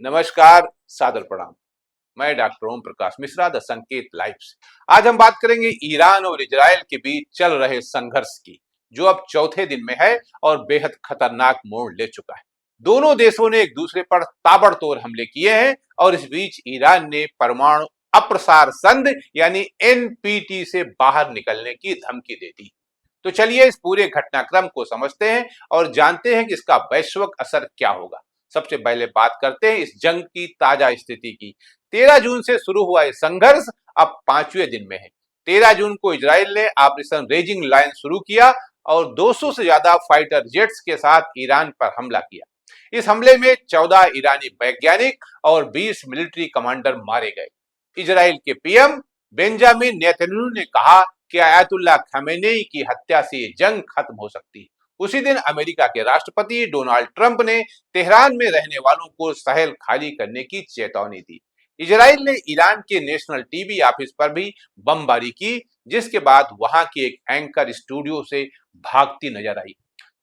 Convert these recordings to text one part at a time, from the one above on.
नमस्कार, सादर प्रणाम। मैं doctor Om Prakash Mishra, the Sanket live से। आज हम बात करेंगे ईरान और इजराइल के बीच चल रहे संघर्ष की, जो अब चौथे दिन में है और बेहद खतरनाक मोड़ ले चुका है। दोनों देशों ने एक दूसरे पर ताबड़तोड़ हमले किए हैं और इस बीच ईरान ने परमाणु अप्रसार संधि यानी एनपीटी से बाहर निकलने की धमकी दे दी। तो चलिए इस पूरे घटनाक्रम को समझते हैं और जानते हैं कि इसका वैश्विक असर क्या होगा। सबसे पहले बात करते हैं इस जंग की ताजा स्थिति की। 13 जून से शुरू हुआ यह संघर्ष अब 5वें दिन में है। 13 जून को इजराइल ने ऑपरेशन रेजिंग लायन शुरू किया और 200 से ज्यादा फाइटर जेट्स के साथ ईरान पर हमला किया। इस हमले में 14 ईरानी वैज्ञानिक और 20 मिलिट्री कमांडर मारे गए। इजराइल के पीएम बेंजामिन नेतन्याहू ने कहा कि आयतुल्लाह खमेनेई की हत्या से ये जंग खत्म हो सकती है। उसी दिन अमेरिका के राष्ट्रपति डोनाल्ड ट्रंप ने तेहरान में रहने वालों को शहर खाली करने की चेतावनी दी। इजराइल ने ईरान के नेशनल टीवी ऑफिस पर भी बमबारी की, जिसके बाद वहां की एक एंकर स्टूडियो से भागती नजर आई।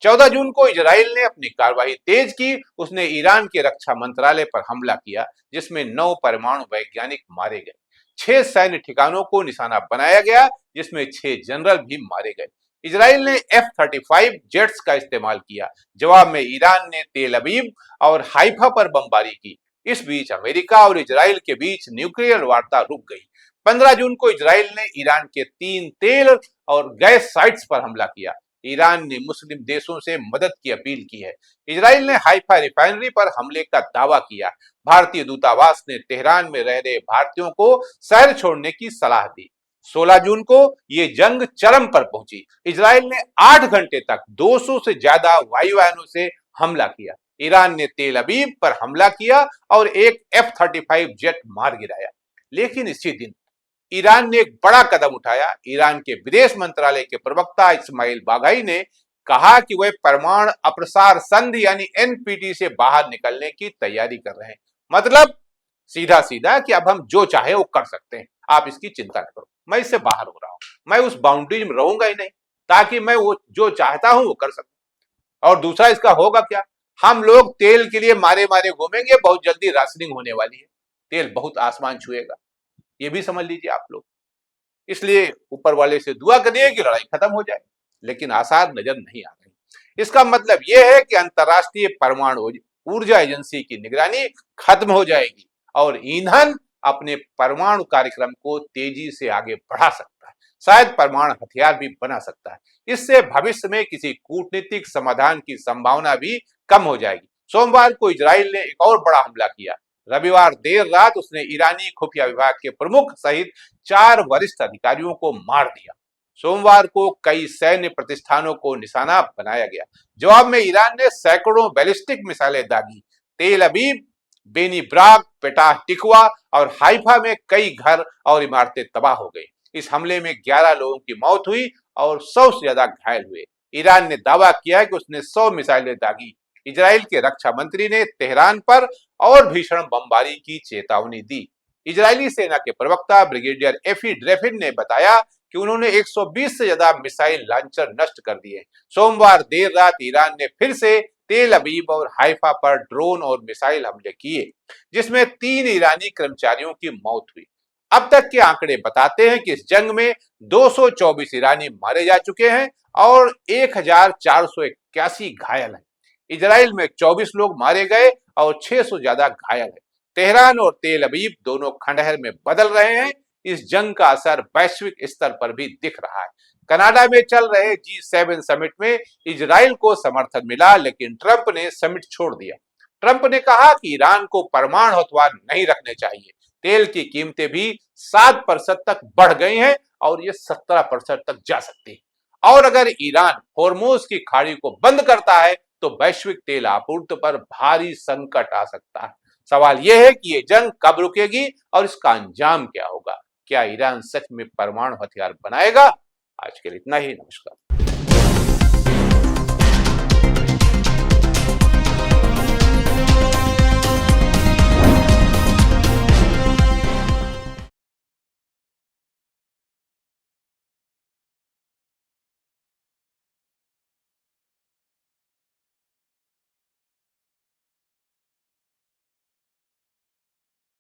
14 जून को इजराइल ने अपनी कार्रवाई तेज की। उसने ईरान के रक्षा मंत्रालय पर हमला किया, जिसमें 9 परमाणु वैज्ञानिक मारे गए। 6 सैन्य ठिकानों को निशाना बनाया गया, जिसमें 6 जनरल भी मारे गए। इजराइल ने F-35 जेट्स का इस्तेमाल किया। जवाब में ईरान ने तेल अवीव और हाइफा पर बमबारी की। इस बीच अमेरिका और इजराइल के बीच न्यूक्लियर वार्ता रुक गई। 15 जून को इजराइल ने ईरान के 3 तेल और गैस साइट्स पर हमला किया। ईरान ने मुस्लिम देशों से मदद की अपील की है। इजराइल ने हाइफा रिफाइनरी पर हमले का दावा किया। भारतीय दूतावास ने तेहरान में रह रहे भारतीयों को शहर छोड़ने की सलाह दी। 16 जून को ये जंग चरम पर पहुंची। इजराइल ने 8 घंटे तक 200 से ज्यादा वायुयानों से हमला किया। ईरान ने तेल अवीव पर हमला किया और एक F-35 जेट मार गिराया। लेकिन इसी दिन ईरान ने एक बड़ा कदम उठाया। ईरान के विदेश मंत्रालय के प्रवक्ता इस्माइल बाघाई ने कहा कि वह परमाणु अप्रसार संधि यानी एनपीटी से बाहर निकलने की तैयारी कर रहे हैं। मतलब सीधा सीधा कि अब हम जो चाहे वो कर सकते हैं, आप इसकी चिंता न करो, मैं इससे बाहर हो रहा हूं, मैं उस बाउंड्री में रहूंगा ही नहीं, ताकि मैं वो जो चाहता हूं वो कर सकूं। और दूसरा इसका होगा क्या, हम लोग तेल के लिए मारे मारे घूमेंगे, बहुत जल्दी राशनिंग होने वाली है, तेल बहुत आसमान छुएगा, ये भी समझ लीजिए आप लोग। इसलिए ऊपर वाले से दुआ करिए कि लड़ाई खत्म हो जाए, लेकिन आसार नजर नहीं आ रही। इसका मतलब यह है कि अंतरराष्ट्रीय परमाणु ऊर्जा एजेंसी की निगरानी खत्म हो जाएगी और ईंधन अपने परमाणु कार्यक्रम को तेजी से आगे बढ़ा सकता है, शायद परमाणु हथियार भी बना सकता है। इससे भविष्य में किसी कूटनीतिक समाधान की संभावना भी कम हो जाएगी। सोमवार को इजराइल ने एक और बड़ा हमला किया। रविवार देर रात उसने ईरानी खुफिया विभाग के प्रमुख सहित 4 वरिष्ठ अधिकारियों को मार दिया। सोमवार को कई सैन्य प्रतिष्ठानों को निशाना बनाया गया। जवाब में ईरान ने सैकड़ों बैलिस्टिक मिसाइलें दागी। तेल अवीव, बेनी ब्राक, पेटाह टिकवा और हाइफा में कई घर और इमारतें तबाह हो गई। इस हमले में 11 लोगों की मौत हुई और 100 से ज्यादा घायल हुए। ईरान ने दावा किया कि उसने 100 मिसाइलें दागी। इजराइल के रक्षा मंत्री ने तेहरान पर और भीषण बमबारी की चेतावनी दी। इजरायली सेना के प्रवक्ता ब्रिगेडियर एफी ड्रेफिन ने बताया कि उन्होंने 120 से ज्यादा मिसाइल लॉन्चर नष्ट कर दिए। सोमवार देर रात ईरान ने फिर से तेल अवीव और हाइफा पर ड्रोन और मिसाइल हमले किए, जिसमें 3 ईरानी कर्मचारियों की मौत हुई। अब तक के आंकड़े बताते हैं कि इस जंग में 224 ईरानी मारे जा चुके हैं और 1481 घायल हैं। इजराइल में 24 लोग मारे गए और 600 ज्यादा घायल हैं। तेहरान और तेल अवीव दोनों खंडहर में बदल रहे हैं। इस जंग का असर वैश्विक स्तर पर भी दिख रहा है। कनाडा में चल रहे G7 समिट में इजराइल को समर्थन मिला, लेकिन ट्रंप ने समिट छोड़ दिया। ट्रंप ने कहा कि ईरान को परमाणु हथियार नहीं रखने चाहिए। तेल की कीमतें भी 7% तक बढ़ गई हैं और ये 17% तक जा सकती है। और अगर ईरान होर्मुज की खाड़ी को बंद करता है तो वैश्विक तेल आपूर्ति पर भारी संकट आ सकता है। सवाल यह है कि ये जंग कब रुकेगी और इसका अंजाम क्या होगा। क्या ईरान सच में परमाणु हथियार बनाएगा? आज के लिए इतना ही। नमस्कार।